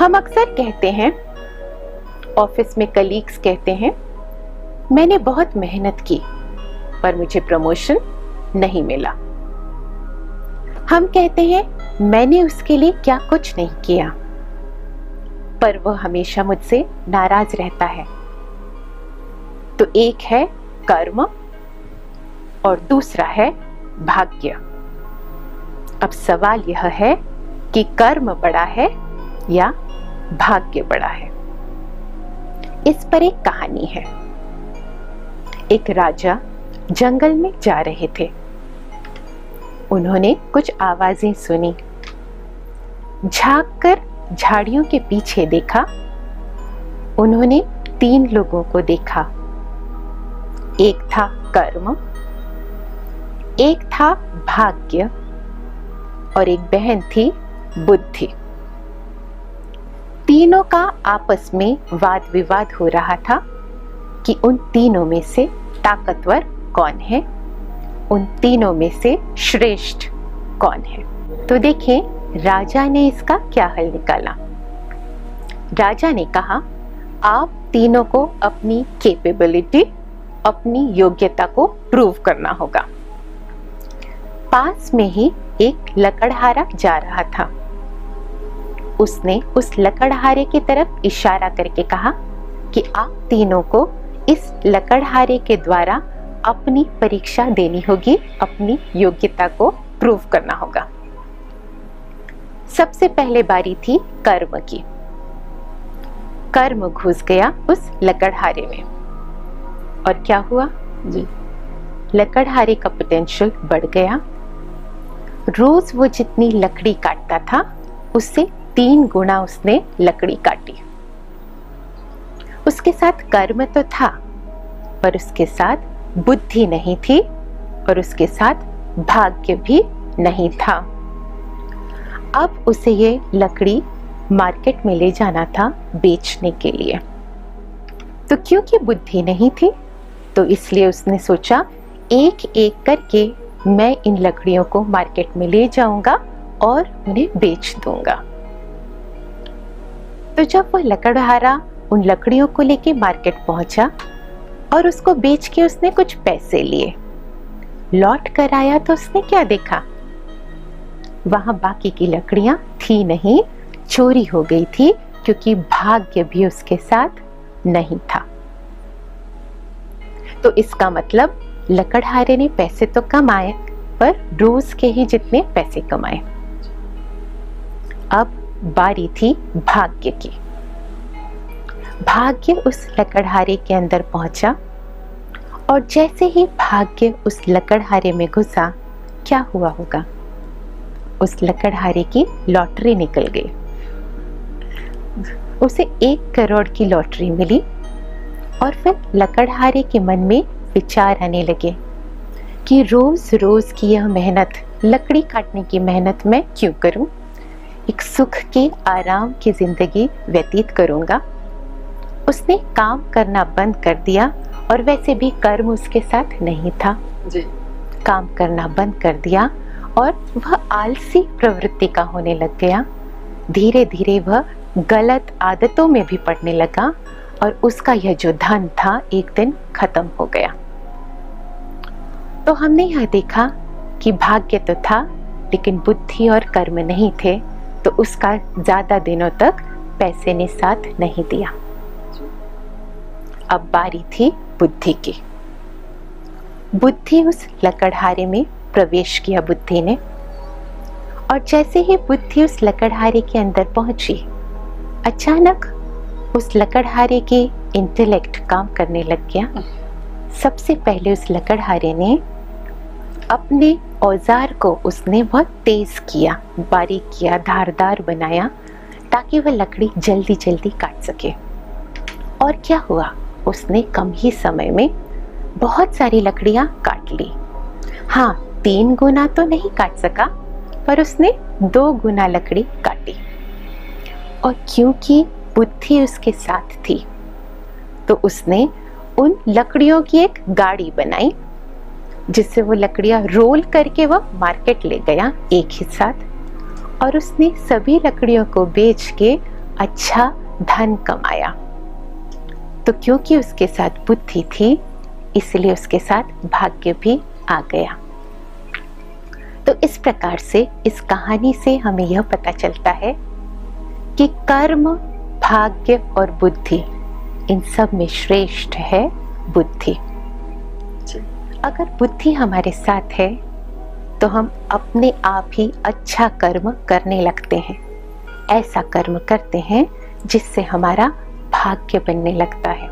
हम अक्सर कहते हैं, ऑफिस में कलीग्स कहते हैं, मैंने बहुत मेहनत की पर मुझे प्रमोशन नहीं मिला। हम कहते हैं मैंने उसके लिए क्या कुछ नहीं किया, पर वह हमेशा मुझसे नाराज रहता है। तो एक है कर्म और दूसरा है भाग्य। अब सवाल यह है कि कर्म बड़ा है या भाग्य बड़ा है। इस पर एक कहानी है। एक राजा जंगल में जा रहे थे। उन्होंने कुछ आवाजें सुनी। झांक कर झाड़ियों के पीछे देखा। उन्होंने 3 लोगों को देखा। एक था कर्म, एक था भाग्य और एक बहन थी बुद्धि। तीनों का आपस में वाद विवाद हो रहा था कि उन तीनों में से ताकतवर कौन है, उन तीनों में से श्रेष्ठ कौन है। तो देखें राजा ने इसका क्या हल निकाला। राजा ने कहा, आप तीनों को अपनी कैपेबिलिटी, अपनी योग्यता को प्रूव करना होगा। पास में ही एक लकड़हारा जा रहा था। उसने उस लकड़हारे की तरफ इशारा करके कहा कि आप तीनों को इस लकड़हारे के द्वारा अपनी परीक्षा देनी होगी, अपनी योग्यता को प्रूव करना होगा। सबसे पहले बारी थी कर्म की। कर्म घुस गया उस लकड़हारे में और क्या हुआ जी, लकड़हारे का पोटेंशियल बढ़ गया। रोज वो जितनी लकड़ी काटता था उससे 3 गुना उसने लकड़ी काटी। उसके साथ कर्म तो था पर उसके साथ बुद्धि नहीं थी और उसके साथ भाग्य भी नहीं था। अब उसे ये लकड़ी मार्केट में ले जाना था बेचने के लिए। तो क्योंकि बुद्धि नहीं थी तो इसलिए उसने सोचा एक एक करके मैं इन लकड़ियों को मार्केट में ले जाऊंगा और उन्हें बेच दूंगा। तो जब वह लकड़हारा उन लकड़ियों को लेके मार्केट पहुंचा और उसको बेच के उसने कुछ पैसे लिए, लौट कर आया तो उसने क्या देखा, वहां बाकी की लकड़ियां थी नहीं, चोरी हो गई थी क्योंकि भाग्य भी उसके साथ नहीं था। तो इसका मतलब लकड़हारे ने पैसे तो कमाए पर रोज के ही जितने पैसे कमाए। अब बारी थी भाग्य की। भाग्य उस लकड़हारे के अंदर पहुंचा और जैसे ही भाग्य उस लकड़हारे में घुसा, क्या हुआ होगा, उस लकड़हारे की लॉटरी निकल गई। उसे 1 करोड़ की लॉटरी मिली और फिर लकड़हारे के मन में विचार आने लगे कि रोज रोज की यह मेहनत, लकड़ी काटने की मेहनत मैं क्यों करूं, एक सुख के आराम की जिंदगी व्यतीत करूंगा। उसने काम करना बंद कर दिया और वैसे भी कर्म उसके साथ नहीं था जी। काम करना बंद कर दिया और वह आलसी प्रवृत्ति का होने लग गया। धीरे धीरे वह गलत आदतों में भी पड़ने लगा और उसका यह जो धन था एक दिन खत्म हो गया। तो हमने यह देखा कि भाग्य तो था लेकिन बुद्धि और कर्म नहीं थे, तो उसका ज्यादा दिनों तक पैसे ने साथ नहीं दिया। अब बारी थी बुद्धि की। बुद्धि उस लकड़हारे में प्रवेश किया बुद्धि ने, और जैसे ही बुद्धि उस लकड़हारे के अंदर पहुंची, अचानक उस लकड़हारे की इंटेलेक्ट काम करने लग गया। सबसे पहले उस लकड़हारे ने अपने औजार को उसने बहुत तेज किया, बारीक किया, धारदार बनाया ताकि वह लकड़ी जल्दी जल्दी काट सके। और क्या हुआ, उसने कम ही समय में बहुत सारी लकड़ियां काट ली। हाँ, 3 गुना तो नहीं काट सका पर उसने 2 गुना लकड़ी काटी। और क्योंकि बुद्धि उसके साथ थी तो उसने उन लकड़ियों की एक गाड़ी बनाई जिससे वो लकड़ियां रोल करके वो मार्केट ले गया एक ही साथ, और उसने सभी लकड़ियों को बेच के अच्छा धन कमाया। तो क्योंकि उसके साथ बुद्धि थी, इसलिए उसके साथ भाग्य भी आ गया। तो इस प्रकार से इस कहानी से हमें यह पता चलता है कि कर्म, भाग्य और बुद्धि, इन सब में श्रेष्ठ है बुद्धि। अगर बुद्धि हमारे साथ है तो हम अपने आप ही अच्छा कर्म करने लगते हैं, ऐसा कर्म करते हैं जिससे हमारा भाग्य बनने लगता है।